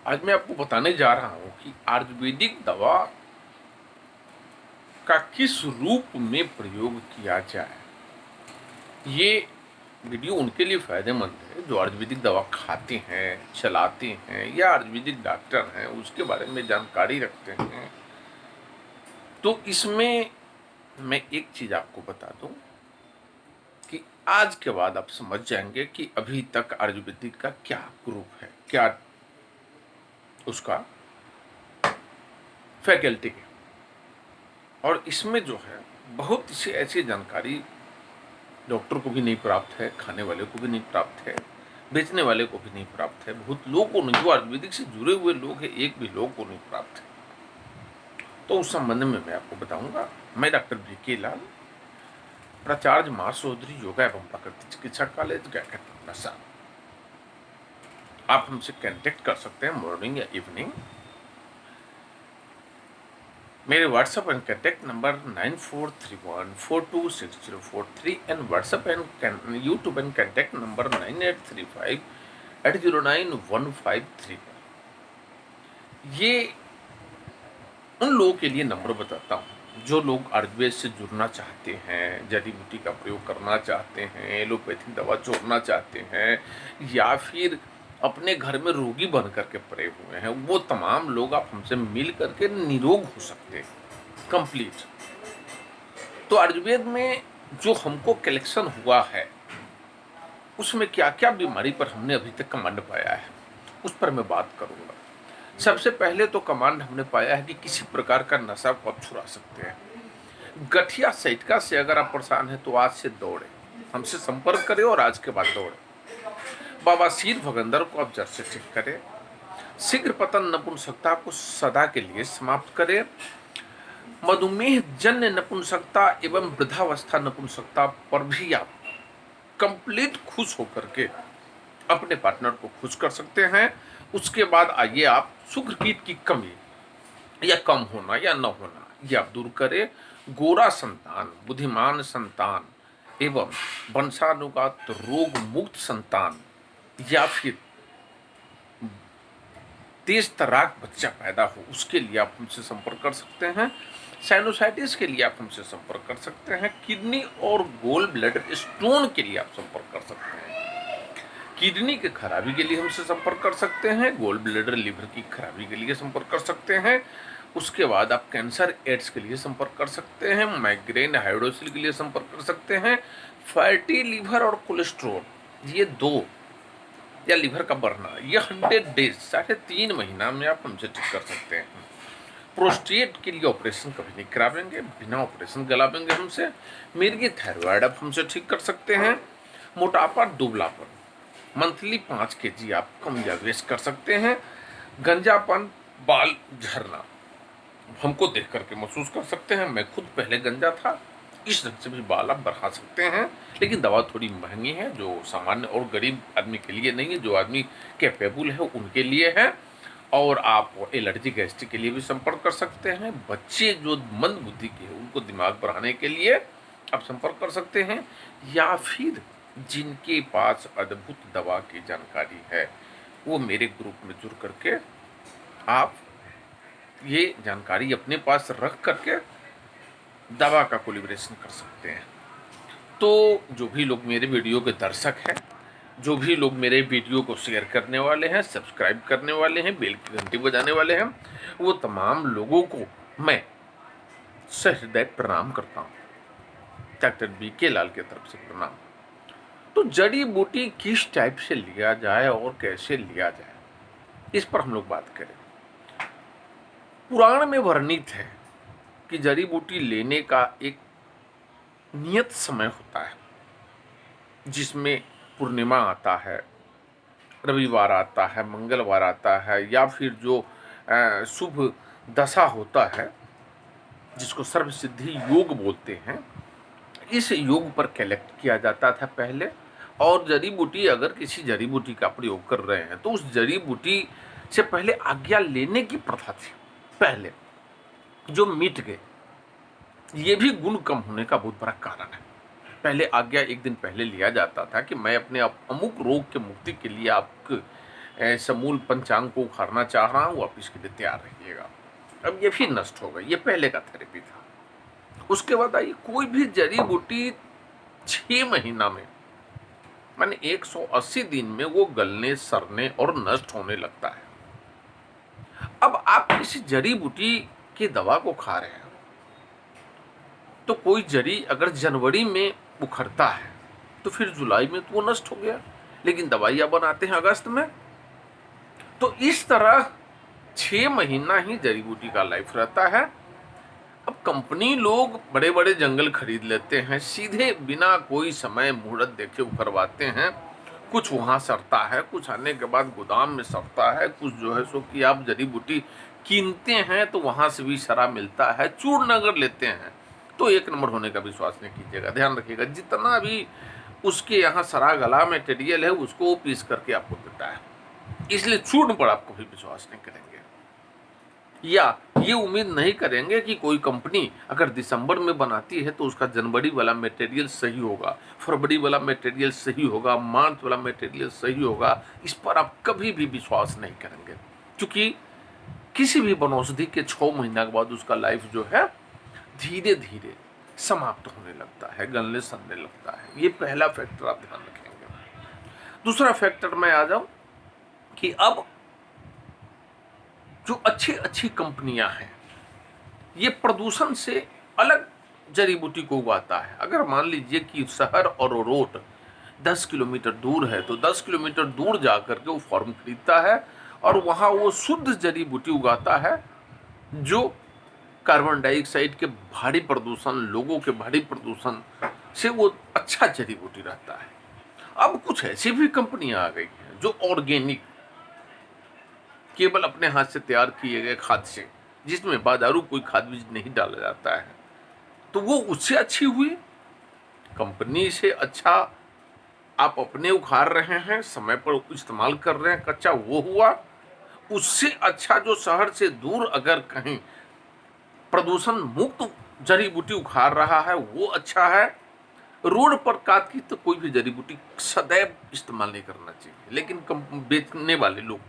आज मैं आपको बताने जा रहा हूँ कि आयुर्वेदिक दवा का किस रूप में प्रयोग किया जाए। ये वीडियो उनके लिए फ़ायदेमंद है जो आयुर्वेदिक दवा खाते हैं, चलाते हैं या आयुर्वेदिक डॉक्टर हैं, उसके बारे में जानकारी रखते हैं। तो इसमें मैं एक चीज़ आपको बता दूँ कि आज के बाद आप समझ जाएँगे कि अभी तक आयुर्वेदिक का क्या ग्रुप है, क्या उसका फैकल्टी है। और इसमें जो है बहुत सी ऐसी जानकारी डॉक्टर को भी नहीं प्राप्त है, खाने वाले को भी नहीं प्राप्त है, बेचने वाले को भी नहीं प्राप्त है। बहुत लोगों को नहीं, जो आयुर्वेदिक से जुड़े हुए लोग हैं, एक भी लोग को नहीं प्राप्त है। तो उस संबंध में मैं आपको बताऊंगा। मैं डॉक्टर बीके लाल, प्राचार्य मां चौधरी योगा एवं प्राकृतिक चिकित्सा कॉलेज गया नशा। आप हमसे कांटेक्ट कर सकते हैं मॉर्निंग या इवनिंग। मेरे WhatsApp and contact number 9431426043 and WhatsApp and YouTube and contact number 9835809153 पर। ये उन लोगों के लिए नंबर बताता हूँ जो लोग आयुर्वेद से जुड़ना चाहते हैं, जड़ी बूटी का प्रयोग करना चाहते हैं, एलोपैथी दवा छोड़ना चाहते हैं, या फिर अपने घर में रोगी बन करके पड़े हुए हैं। वो तमाम लोग आप हमसे मिल करके निरोग हो सकते हैं कंप्लीट। तो आयुर्वेद में जो हमको कलेक्शन हुआ है उसमें क्या क्या बीमारी पर हमने अभी तक कमांड पाया है, उस पर मैं बात करूंगा। सबसे पहले तो कमांड हमने पाया है कि किसी प्रकार का नशा को आप छुड़ा सकते हैं। गठिया सैटिका से अगर आप परेशान हैं तो आज से दौड़े, हमसे संपर्क करें और आज के बाद दौड़े। बवासीर भगंदर को आप जड़ से ठीक करें। शीघ्र पतन नपुंसकता को सदा के लिए समाप्त करें। मधुमेह जन्य नपुंसकता एवं वृद्धावस्था नपुंसकता पर भी आप कंप्लीट खुश होकर के अपने पार्टनर को खुश कर सकते हैं। उसके बाद आइए आप शुक्रकीट की कमी या कम होना या न होना ये आप दूर करें। गोरा संतान, बुद्धिमान संतान एवं वंशानुगत रोग मुक्त संतान, या फिर तेज तर्राक बच्चा पैदा हो, उसके लिए आप हमसे संपर्क कर सकते हैं। साइनोसाइटिस के लिए आप हमसे संपर्क कर सकते हैं। किडनी और गोल ब्लैडर स्टोन के लिए आप संपर्क कर सकते हैं। किडनी की खराबी के लिए हमसे संपर्क कर सकते हैं। गोल ब्लैडर लिवर की खराबी के लिए संपर्क कर सकते हैं। उसके बाद आप कैंसर एड्स के लिए संपर्क कर सकते हैं। माइग्रेन हाइड्रोसिल के लिए संपर्क कर सकते हैं। फैटी लिवर और कोलेस्ट्रॉल, ये दो, या लिवर का बढ़ना, ये 100 डेज 3.5 महीना में आप हमसे ठीक कर सकते हैं। प्रोस्टेट के लिए ऑपरेशन कभी नहीं करावेंगे, बिना ऑपरेशन गलावेंगे हमसे। मिर्गी थायराइड आप हमसे ठीक कर सकते हैं। मोटापा, दुबलापन, मंथली 5 kg आप कम या वेस्ट कर सकते हैं। गंजापन, बाल झरना, हमको देख करके महसूस कर सकते हैं। मैं खुद पहले गंजा था, इस ढंग से भी बाल आप बढ़ा सकते हैं, लेकिन दवा थोड़ी महंगी है, जो सामान्य और गरीब आदमी के लिए नहीं है। जो आदमी कैपेबल है उनके लिए है। और आप एलर्जी गैस्ट्रिक के लिए भी संपर्क कर सकते हैं। बच्चे जो मंद बुद्धि के हैं उनको दिमाग बढ़ाने के लिए आप संपर्क कर सकते हैं। या फिर जिनके पास अद्भुत दवा की जानकारी है वो मेरे ग्रुप में जुड़ करके आप ये जानकारी अपने पास रख करके दवा का कोलिब्रेशन कर सकते हैं। तो जो भी लोग मेरे वीडियो के दर्शक हैं, जो भी लोग मेरे वीडियो को शेयर करने वाले हैं, सब्सक्राइब करने वाले हैं, बेल की घंटी बजाने वाले हैं, वो तमाम लोगों को मैं सहृदय प्रणाम करता हूँ। डॉक्टर बीके लाल की तरफ से प्रणाम। तो जड़ी बूटी किस टाइप से लिया जाए और कैसे लिया जाए, इस पर हम लोग बात करें। पुराण में वर्णित है कि जड़ी बूटी लेने का एक नियत समय होता है, जिसमें पूर्णिमा आता है, रविवार आता है, मंगलवार आता है, या फिर जो शुभ दशा होता है जिसको सर्व सिद्धि योग बोलते हैं, इस योग पर कलेक्ट किया जाता था पहले। और जड़ी बूटी, अगर किसी जड़ी बूटी का प्रयोग कर रहे हैं तो उस जड़ी बूटी से पहले आज्ञा लेने की प्रथा थी पहले, जो मिट गए। ये भी गुण कम होने का बहुत बड़ा कारण है। पहले आज्ञा एक दिन पहले लिया जाता था कि मैं अपने अमुक रोग के मुक्ति के लिए आप समूल पंचांग को उखाड़ना चाह रहा हूँ, आप इसके लिए तैयार रहिएगा। अब ये भी नष्ट हो गई, ये पहले का थेरेपी था। उसके बाद आइए, कोई भी जड़ी बूटी 6 महीना में, माने 180 दिन में वो गलने, सड़ने और नष्ट होने लगता है। अब आप किसी जड़ी बूटी की दवा को खा रहे हैं, तो कोई जड़ी अगर जनवरी में उखड़ता है तो फिर जुलाई में तो वो नष्ट हो गया, लेकिन दवाइयां बनाते हैं अगस्त में। तो इस तरह 6 महीना ही जड़ी बूटी का लाइफ रहता है। अब कंपनी लोग बड़े बड़े जंगल खरीद लेते हैं, सीधे बिना कोई समय मुहूर्त देखे उखड़वाते हैं। कुछ वहाँ सड़ता है, कुछ आने के बाद गोदाम में सड़ता है, कुछ जो है सो कि आप जड़ी बूटी कीनते हैं तो वहाँ से भी सड़ा मिलता है। चूर्ण अगर लेते हैं तो 1 नंबर होने का विश्वास नहीं कीजिएगा। ध्यान रखिएगा, जितना भी उसके यहाँ सड़ा गला मटेरियल है उसको वो पीस करके आपको देता है, इसलिए चूर्ण पर आप कभी विश्वास नहीं करेंगे, या ये उम्मीद नहीं करेंगे कि कोई कंपनी अगर दिसंबर में बनाती है तो उसका जनवरी वाला मटेरियल सही होगा, फरवरी वाला मटेरियल सही होगा, मार्च वाला मटेरियल सही होगा। इस पर आप कभी भी विश्वास नहीं करेंगे, क्योंकि किसी भी वनौषधि के 6 महीना के बाद उसका लाइफ जो है धीरे धीरे समाप्त होने लगता है, गलने सड़ने लगता है। ये पहला फैक्टर आप ध्यान रखेंगे। दूसरा फैक्टर मैं आ जाऊं कि अब जो अच्छी अच्छी कंपनियां हैं, ये प्रदूषण से अलग जड़ी बूटी को उगाता है। अगर मान लीजिए कि शहर और रोड 10 किलोमीटर दूर है, तो 10 किलोमीटर दूर जा करके वो फॉर्म खरीदता है और वहाँ वो शुद्ध जड़ी बूटी उगाता है, जो कार्बन डाइऑक्साइड के भारी प्रदूषण, लोगों के भारी प्रदूषण से वो अच्छा जड़ी बूटी रहता है। अब कुछ ऐसी भी कंपनियां आ गई हैं जो ऑर्गेनिक, केवल अपने हाथ से तैयार किए गए खाद से, जिसमें बाजारू कोई खाद बीज नहीं डाला जाता है, तो वो उससे अच्छी हुई। कंपनी से अच्छा आप अपने उखाड़ रहे हैं, समय पर इस्तेमाल कर रहे हैं, कच्चा वो हुआ। उससे अच्छा जो शहर से दूर अगर कहीं प्रदूषण मुक्त जड़ी बूटी उखाड़ रहा है वो अच्छा है। रोड पर काट की तो कोई भी जड़ी बूटी सदैव इस्तेमाल नहीं करना चाहिए, लेकिन बेचने वाले लोग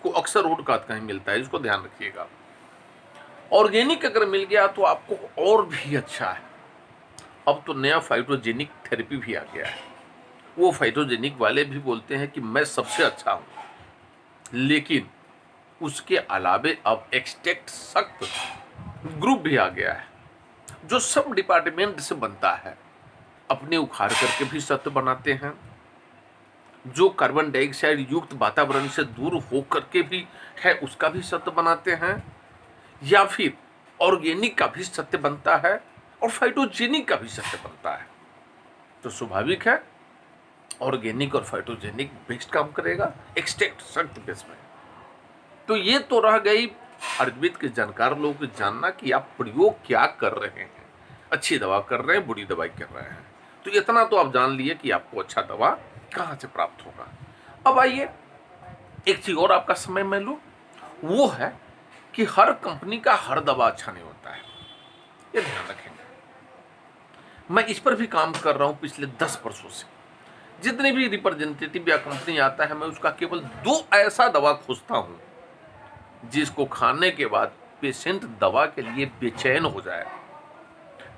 को अक्सर रोड काट का ही मिलता है, इसको ध्यान रखिएगा। ऑर्गेनिक अगर मिल गया तो आपको और भी अच्छा है। अब तो नया फाइटोजेनिक थेरेपी भी आ गया है। वो फाइटोजेनिक वाले भी बोलते हैं कि मैं सबसे अच्छा हूं, लेकिन उसके अलावे अब एक्सट्रैक्ट सख्त ग्रुप भी आ गया है, जो सब डिपार्टमेंट से बनता है। अपने उखाड़ करके भी सत्व बनाते हैं, जो कार्बन डाइऑक्साइड युक्त वातावरण से दूर हो करके भी है उसका भी सत्व बनाते हैं, या फिर ऑर्गेनिक का भी सत्य बनता है और फाइटोजेनिक का भी सत्य बनता है। तो स्वाभाविक है ऑर्गेनिक और फाइटोजेनिक बेस्ट काम करेगा एक्सट्रैक्ट सख्त बेस में। तो ये तो रह गई आयुर्वेद के जानकार लोगों को जानना कि आप प्रयोग क्या कर रहे हैं, अच्छी दवा कर रहे हैं, बुरी दवाई कर रहे हैं। तो इतना तो आप जान लिए कि आपको अच्छा दवा कहाँ से प्राप्त होगा। अब आइए एक चीज और आपका समय मैं लूँ, वो है कि हर कंपनी का हर दवा अच्छा नहीं होता है, ये ध्यान रखेंगे। मैं इस पर भी काम कर रहा हूँ पिछले 10 वर्षों से। जितने भी रिप्रेजेंटेटिव या कंपनी आता है, मैं उसका केवल 2 ऐसा दवा खोजता हूँ जिसको खाने के बाद पेशेंट दवा के लिए बेचैन हो जाए,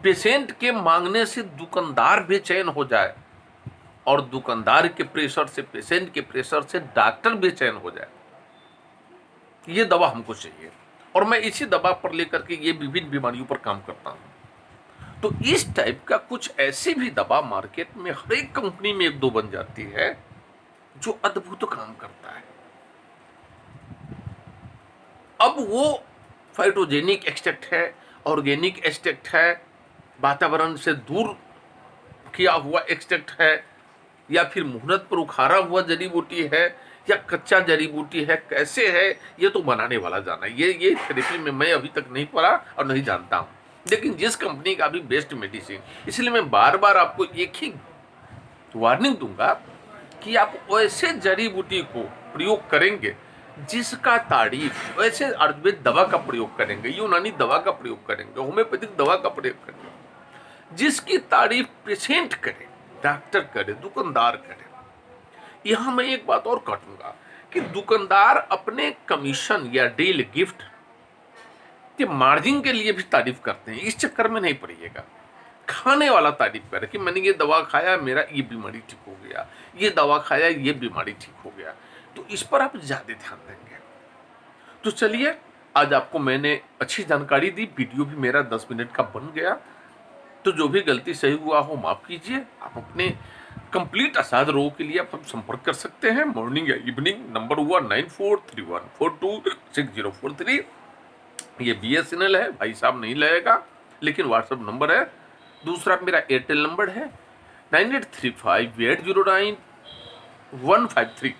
पेशेंट के मांगने से दुकानदार बेचैन हो जाए, और दुकानदार के प्रेशर से, पेशेंट के प्रेशर से डॉक्टर बेचैन हो जाए। ये दवा हमको चाहिए, और मैं इसी दवा पर लेकर के ये विभिन्न बीमारियों पर काम करता हूँ। तो इस टाइप का कुछ ऐसी भी दवा मार्केट में हर एक कंपनी में 1-2 बन जाती है जो अद्भुत काम करता है। अब वो फाइटोजेनिक एक्सट्रैक्ट है, ऑर्गेनिक एक्सट्रैक्ट है, वातावरण से दूर किया हुआ एक्सट्रैक्ट है, या फिर मुहूर्त पर उखाड़ा हुआ जड़ी बूटी है, या कच्चा जड़ी बूटी है, कैसे है ये तो बनाने वाला जाना। ये थेरेपी में मैं अभी तक नहीं पढ़ा और नहीं जानता हूँ, लेकिन जिस कंपनी का भी बेस्ट मेडिसिन, इसलिए मैं बार बार आपको एक ही वार्निंग दूंगा कि आप वैसे जड़ी बूटी को प्रयोग करेंगे जिसका तारीफ, वैसे आयुर्वेद दवा का प्रयोग करेंगे, यूनानी दवा का प्रयोग करेंगे, होम्योपैथिक दवा का प्रयोग करेंगे, जिसकी तारीफ पेशेंट करे, डॉक्टर करे, दुकानदार करे। यहां मैं एक बात और काटूंगा कि दुकानदार अपने कमीशन या डील गिफ्ट के मार्जिन के लिए भी तारीफ करते हैं। इस चक्कर में नहीं पड़िएगा। खाने वाला तारीफ करे कि मैंने ये दवा खाया, मेरा ये बीमारी ठीक हो गया, ये दवा खाया, ये बीमारी ठीक हो गया, तो इस पर आप ज्यादा ध्यान देंगे। तो चलिए, आज आपको मैंने अच्छी जानकारी दी, वीडियो भी मेरा 10 मिनट का बन गया। तो जो भी गलती सही हुआ हो माफ कीजिए। आप अपने कंप्लीट असाध रोग के लिए आप संपर्क कर सकते हैं। मॉर्निंग या इवनिंग, नंबर हुआ 9431426043। ये BSNL है, भाई साहब नहीं लगेगा, लेकिन व्हाट्सएप नंबर है। दूसरा मेरा एयरटेल नंबर है 9835809153।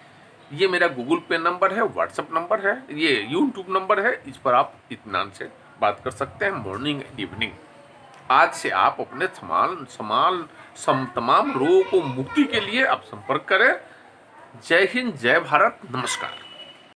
ये मेरा गूगल पे नंबर है, व्हाट्सएप नंबर है, ये यूट्यूब नंबर है। इस पर आप इत्मीनान से बात कर सकते हैं मॉर्निंग एंड इवनिंग। आज से आप अपने तमाम रोगों को मुक्ति के लिए आप संपर्क करें। जय हिंद, जय भारत, नमस्कार।